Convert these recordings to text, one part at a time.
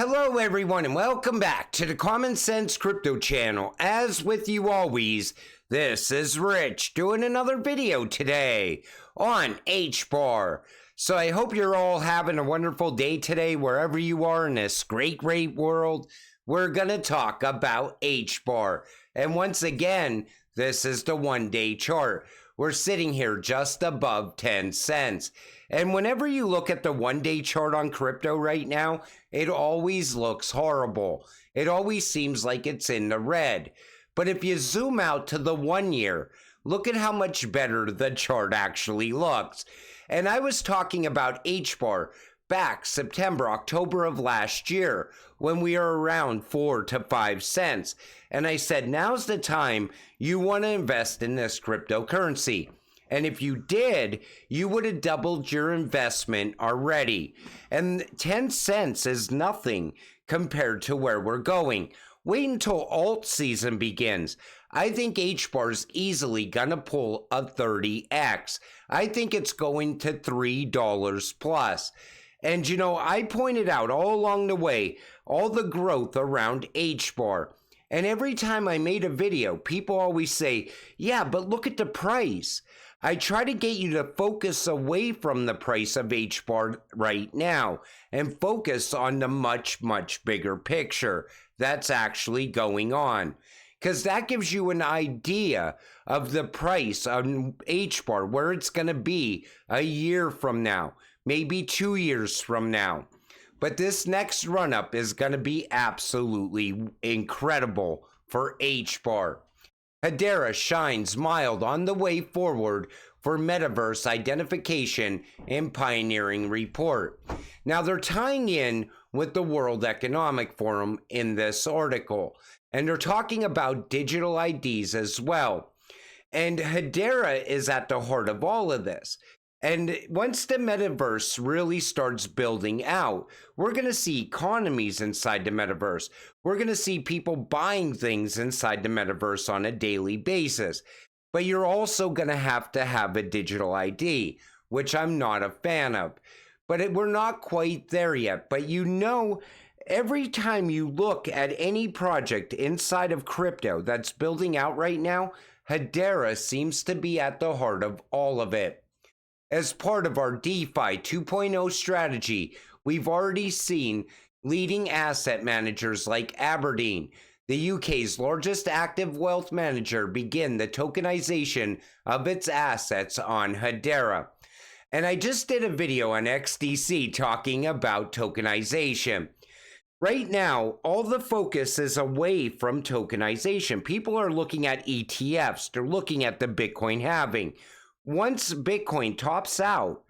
Hello everyone and welcome back to the Common Sense Crypto channel. As with you always, this is Rich doing another video today on Hbar. So I hope you're all having a wonderful day today wherever you are in this great world. We're going to talk about Hbar. And once again, this is the one-day chart. We're sitting here just above 10 cents. And whenever you look at the one-day chart on crypto right now, it always looks horrible. It always seems like it's in the red. But if you zoom out to the 1 year, look at how much better the chart actually looks. And I was talking about Hbar back September, October of last year when we were around 4 to 5 cents. And I said, now's the time you want to invest in this cryptocurrency. And if you did, you would have doubled your investment already. And 10 cents is nothing compared to where we're going. Wait until Altseason begins. I think Hbar is easily going to pull a 30X. I think it's going to $3 plus. And you know, I pointed out all along the way, all the growth around Hbar. And every time I made a video, people always say, yeah, but look at the price. I try to get you to focus away from the price of Hbar right now and focus on the much bigger picture that's actually going on. Because that gives you an idea of the price on Hbar, where it's going to be a year from now, maybe 2 years from now. But this next run-up is going to be absolutely incredible for Hbar. Hedera shines mild on the way forward for metaverse identification and pioneering report. Now they're tying in with the World Economic Forum in this article, and they're talking about digital IDs as well. And Hedera is at the heart of all of this. And once the metaverse really starts building out, we're going to see economies inside the metaverse. We're going to see people buying things inside the metaverse on a daily basis. But you're also going to have a digital ID, which I'm not a fan of. But we're not quite there yet. But you know, every time you look at any project inside of crypto that's building out right now, Hedera seems to be at the heart of all of it. As part of our DeFi 2.0 strategy, we've already seen leading asset managers like Aberdeen, the UK's largest active wealth manager, begin the tokenization of its assets on Hedera. And I just did a video on XDC talking about tokenization. Right now, all the focus is away from tokenization. People are looking at ETFs. They're looking at the Bitcoin halving. Once Bitcoin tops out,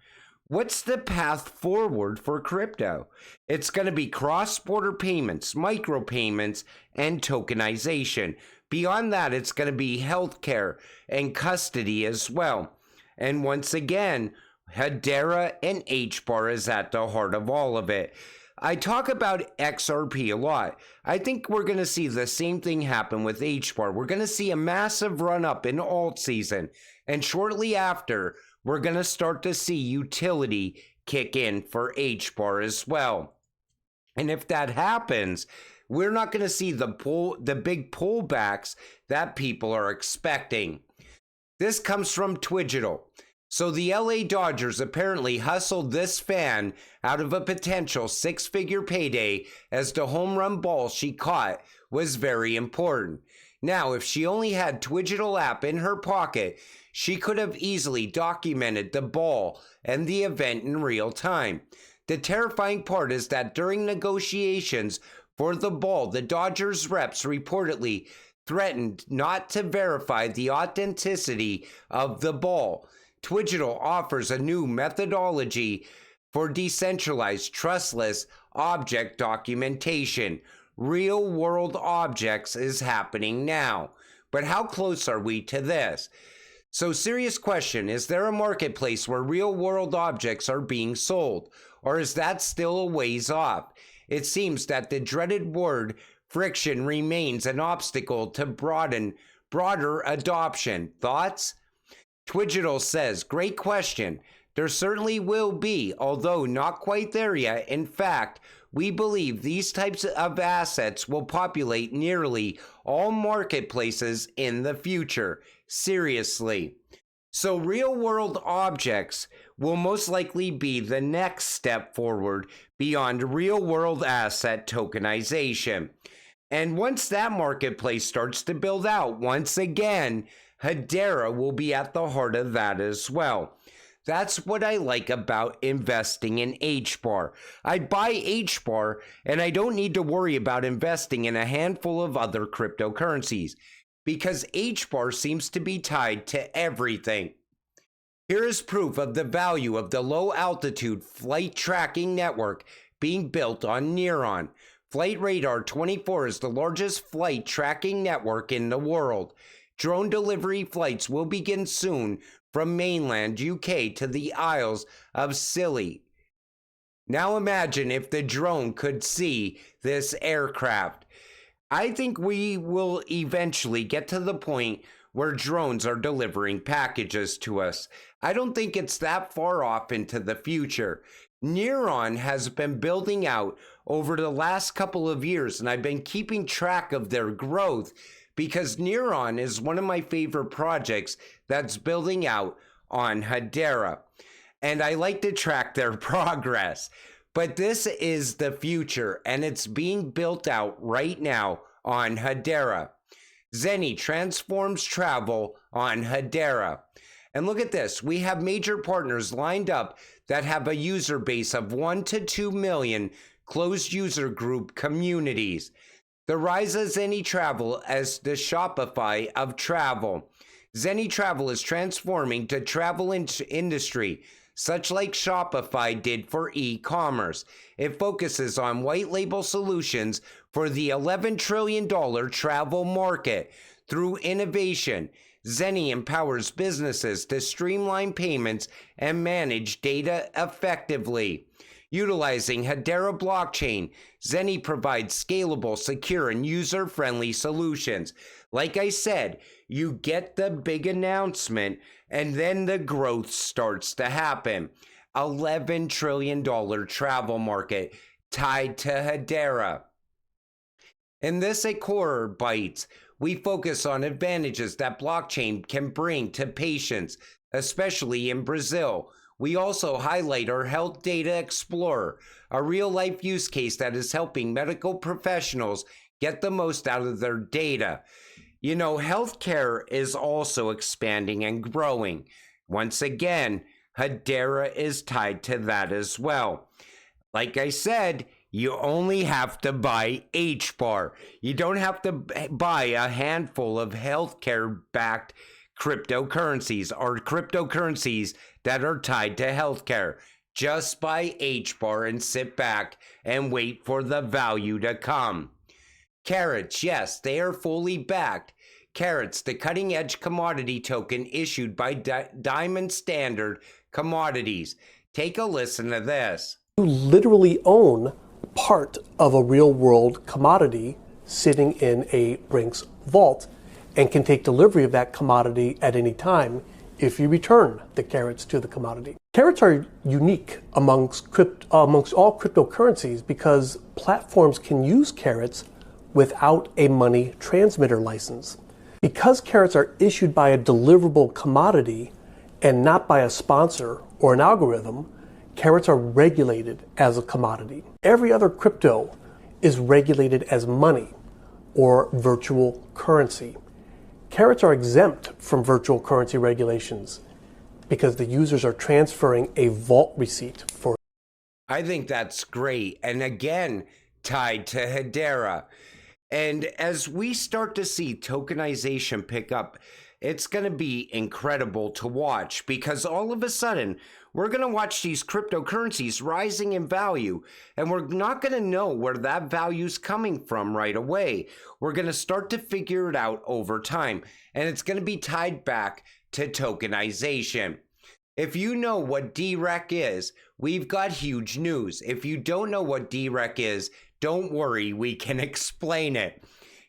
what's the path forward for crypto? It's going to be cross-border payments, micropayments, and tokenization. Beyond that, it's going to be healthcare and custody as well. And once again, Hedera and Hbar is at the heart of all of it. I talk about XRP a lot. I think we're going to see the same thing happen with Hbar. We're going to see a massive run-up in Altseason. And shortly after, we're going to start to see utility kick in for Hbar as well. And if that happens, we're not going to see the big pullbacks that people are expecting. This comes from Twigital. So the LA Dodgers apparently hustled this fan out of a potential six-figure payday as the home run ball she caught was very important. Now, if she only had Twigital app in her pocket, she could have easily documented the ball and the event in real time. The terrifying part is that during negotiations for the ball, the Dodgers reps reportedly threatened not to verify the authenticity of the ball. Twigital offers a new methodology for decentralized, trustless object documentation. Real-world objects is happening now. But how close are we to this? So, serious question, is there a marketplace where real-world objects are being sold? Or is that still a ways off? It seems that the dreaded word friction remains an obstacle to broader adoption. Thoughts? Twigital says, great question. There certainly will be, although not quite there yet. In fact, we believe these types of assets will populate nearly all marketplaces in the future. Seriously. So real-world objects will most likely be the next step forward beyond real-world asset tokenization. And once that marketplace starts to build out, once again, Hedera will be at the heart of that as well. That's what I like about investing in Hbar. I buy Hbar and I don't need to worry about investing in a handful of other cryptocurrencies because Hbar seems to be tied to everything. Here is proof of the value of the low altitude flight tracking network being built on Neuron. Flight Radar 24 is the largest flight tracking network in the world. Drone delivery flights will begin soon from mainland UK to the Isles of Scilly. Now imagine if the drone could see this aircraft. I think we will eventually get to the point where drones are delivering packages to us. I don't think it's that far off into the future. Neuron has been building out over the last couple of years, and I've been keeping track of their growth because Neuron is one of my favorite projects that's building out on Hedera. And I like to track their progress. But this is the future, and it's being built out right now on Hedera. Zenny transforms travel on Hedera. And look at this. We have major partners lined up that have a user base of 1 to 2 million closed user group communities. The rise of Zenny Travel as the Shopify of travel. Zenny Travel is transforming the travel industry, such like Shopify did for e-commerce. It focuses on white label solutions for the $11 trillion travel market. Through innovation, Zenny empowers businesses to streamline payments and manage data effectively. Utilizing Hedera blockchain, Zenny provides scalable, secure, and user-friendly solutions. Like I said, you get the big announcement, and then the growth starts to happen. $11 trillion travel market tied to Hedera. In this at Core Bytes, we focus on advantages that blockchain can bring to patients, especially in Brazil. We also highlight our Health Data Explorer, a real-life use case that is helping medical professionals get the most out of their data. You know, healthcare is also expanding and growing. Once again, Hedera is tied to that as well. Like I said, you only have to buy Hbar. You don't have to buy a handful of healthcare-backed cryptocurrencies or cryptocurrencies that are tied to healthcare. Just buy Hbar and sit back and wait for the value to come. Carrots, yes, they are fully backed. Carrots, the cutting-edge commodity token issued by Diamond Standard Commodities. Take a listen to this. You literally own part of a real-world commodity sitting in a Brinks vault and can take delivery of that commodity at any time if you return the carrots to the commodity. Carrots are unique amongst all cryptocurrencies because platforms can use carrots without a money transmitter license. Because carrots are issued by a deliverable commodity and not by a sponsor or an algorithm, carrots are regulated as a commodity. Every other crypto is regulated as money or virtual currency. Carrots are exempt from virtual currency regulations because the users are transferring a vault receipt for. I think that's great. And again, tied to Hedera. And as we start to see tokenization pick up, it's going to be incredible to watch because all of a sudden, we're going to watch these cryptocurrencies rising in value, and we're not going to know where that value's coming from right away. We're going to start to figure it out over time, and it's going to be tied back to tokenization. If you know what DREC is, we've got huge news. If you don't know what DREC is, don't worry, we can explain it.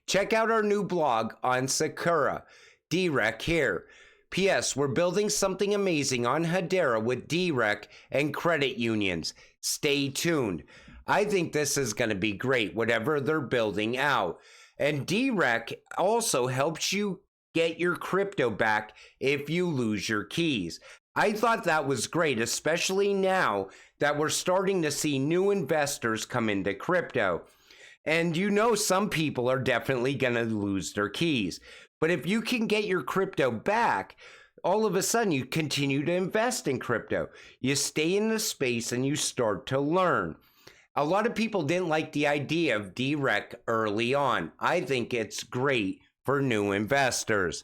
Check out our new blog on Sakura. DREC here. P.S. We're building something amazing on Hedera with DREC and credit unions. Stay tuned. I think this is going to be great, whatever they're building out. And DREC also helps you get your crypto back if you lose your keys. I thought that was great, especially now that we're starting to see new investors come into crypto. And you know, some people are definitely going to lose their keys. But if you can get your crypto back, all of a sudden you continue to invest in crypto. You stay in the space and you start to learn. A lot of people didn't like the idea of DREC early on. I think it's great for new investors.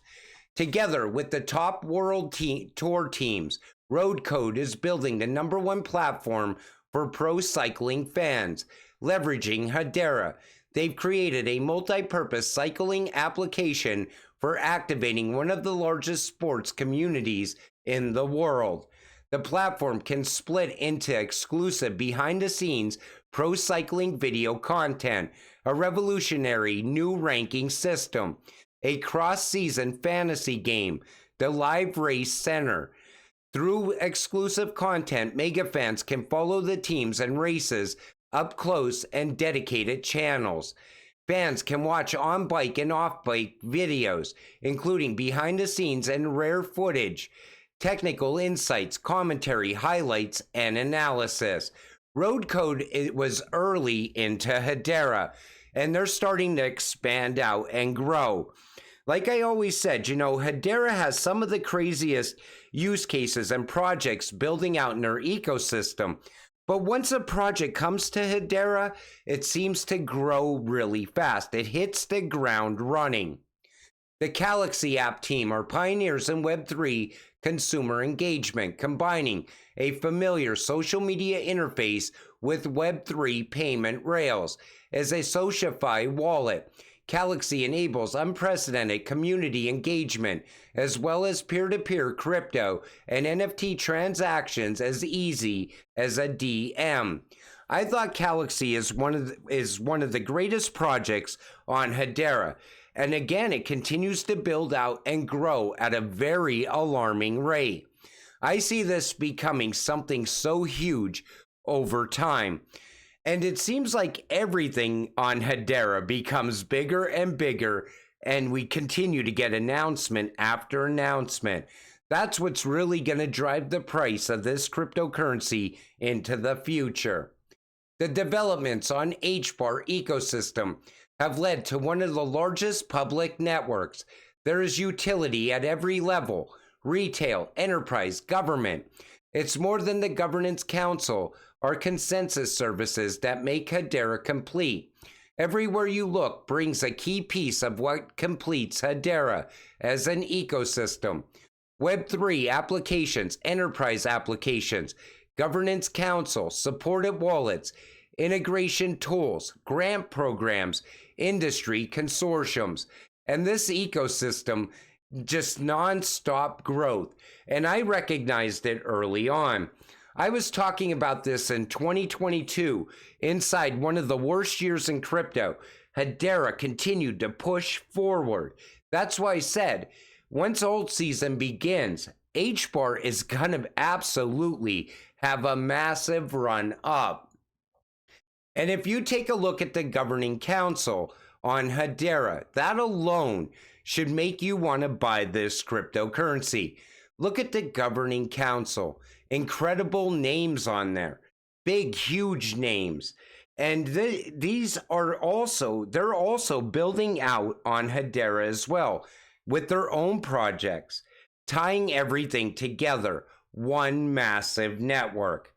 Together with the top world tour teams, Road Code is building the #1 platform for pro cycling fans, leveraging Hedera. They've created a multi-purpose cycling application for activating one of the largest sports communities in the world. The platform can split into exclusive behind-the-scenes pro cycling video content, a revolutionary new ranking system, a cross-season fantasy game, the Live Race Center. Through exclusive content, mega fans can follow the teams and races up close and dedicated channels. Fans can watch on-bike and off-bike videos, including behind-the-scenes and rare footage, technical insights, commentary, highlights, and analysis. Road Code was early into Hedera, and they're starting to expand out and grow. Like I always said, you know, Hedera has some of the craziest use cases and projects building out in their ecosystem. But once a project comes to Hedera, it seems to grow really fast. It hits the ground running. The Galaxy app team are pioneers in Web3 consumer engagement, combining a familiar social media interface with Web3 payment rails. As a SocialFi wallet, Galaxy enables unprecedented community engagement, as well as peer-to-peer crypto and NFT transactions as easy as a DM. I thought Galaxy is one of the greatest projects on Hedera, and again, it continues to build out and grow at a very alarming rate. I see this becoming something so huge over time. And it seems like everything on Hedera becomes bigger and bigger, and we continue to get announcement after announcement. That's what's really going to drive the price of this cryptocurrency into the future. The developments on Hbar ecosystem have led to one of the largest public networks. There is utility at every level: retail, enterprise, government. It's more than the governance council or consensus services that make Hedera complete. Everywhere you look brings a key piece of what completes Hedera as an ecosystem. Web3 applications, enterprise applications, governance council, supported wallets, integration tools, grant programs, industry consortiums, and this ecosystem just non-stop growth. And I recognized it early on. I was talking about this in 2022, inside one of the worst years in crypto. Hedera continued to push forward. That's why I said, once Altseason begins, Hbar is going to absolutely have a massive run up. And if you take a look at the governing council on Hedera, that alone should make you want to buy this cryptocurrency. Look at the governing council. Incredible names on there. Big, huge names. And these are also, they're also building out on Hedera as well with their own projects, tying everything together. One massive network.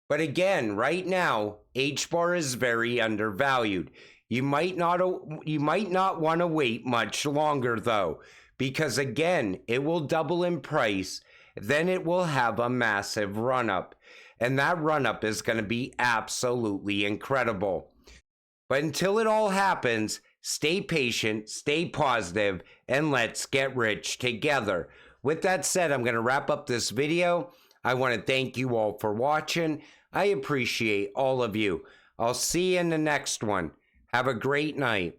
But again, right now, Hbar is very undervalued. You might not want to wait much longer though, because again, it will double in price, then it will have a massive run-up. And that run-up is going to be absolutely incredible. But until it all happens, stay patient, stay positive, and let's get rich together. With that said, I'm going to wrap up this video. I want to thank you all for watching. I appreciate all of you. I'll see you in the next one. Have a great night.